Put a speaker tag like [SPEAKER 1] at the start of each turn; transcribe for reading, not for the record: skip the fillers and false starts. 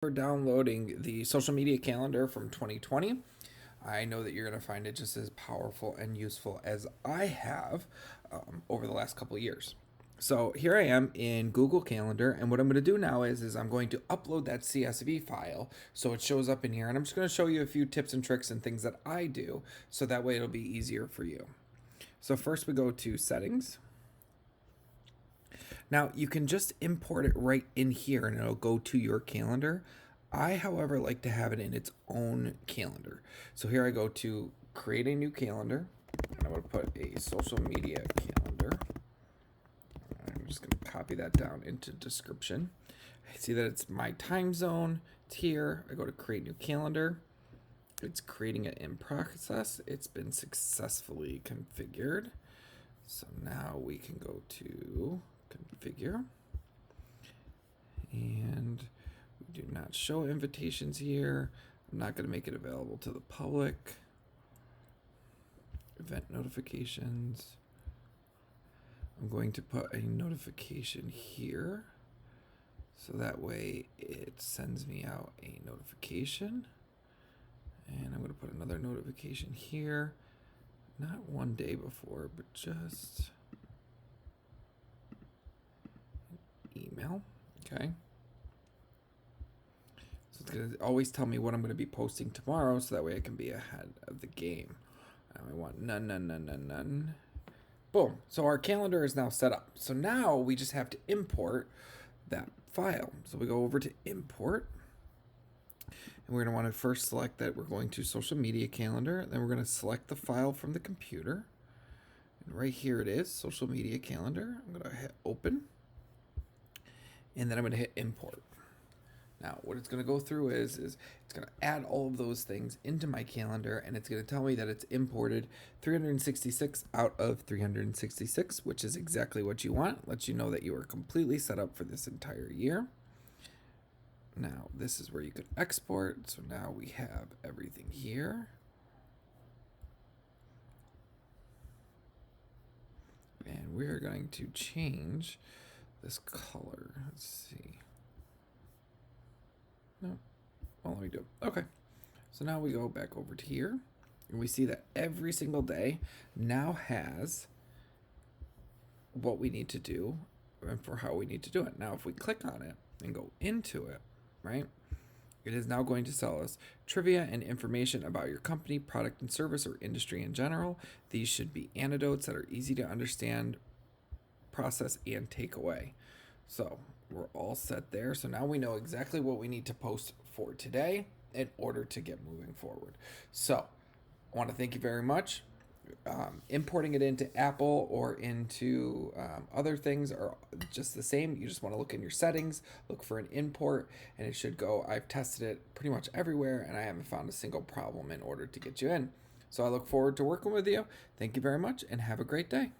[SPEAKER 1] For downloading the social media calendar from 2020. I know that you're going to find it just as powerful and useful as I have over the last couple of years. So here I am in Google Calendar, and what I'm going to do now is I'm going to upload that CSV file so it shows up in here, and I'm just going to show you a few tips and tricks and things that I do so that way it'll be easier for you. So first we go to Settings. Now, you can just import it right in here and it'll go to your calendar. I, however, like to have it in its own calendar. So here I go to create a new calendar. And I'm going to put a social media calendar. I'm just going to copy that down into description. I see that it's my time zone. It's here. I go to create new calendar. It's creating it in process. It's been successfully configured. So now we can go to configure, and we do not show invitations here. I'm not going to make it available to the public. Event notifications. I'm going to put a notification here so that way it sends me out a notification, and I'm going to put another notification here, not one day before, but just email. Okay. So it's going to always tell me what I'm going to be posting tomorrow so that way I can be ahead of the game. I want none. Boom. So our calendar is now set up. So now we just have to import that file. So we go over to import. And we're going to want to first select that we're going to social media calendar. Then we're going to select the file from the computer. And right here it is, social media calendar. I'm going to hit open. And then I'm going to hit import. Now, what it's going to go through is it's going to add all of those things into my calendar, and it's going to tell me that it's imported 366 out of 366, which is exactly what you want. Lets you know that you are completely set up for this entire year. Now, this is where you could export. So now we have everything here. And we're going to change this color. Let's see. No. Well, let me do it. Okay. So now we go back over to here, and we see that every single day now has what we need to do and for how we need to do it. Now, if we click on it and go into it, right, it is now going to tell us trivia and information about your company, product and service, or industry in general. These should be anecdotes that are easy to understand, process, and take away. So we're all set there. So now we know exactly what we need to post for today in order to get moving forward. So I want to thank you very much. Importing it into Apple or into other things are just the same. You just want to look in your settings, look for an import, and it should go. I've tested it pretty much everywhere, and I haven't found a single problem in order to get you in. So I look forward to working with you. Thank you very much, and have a great day.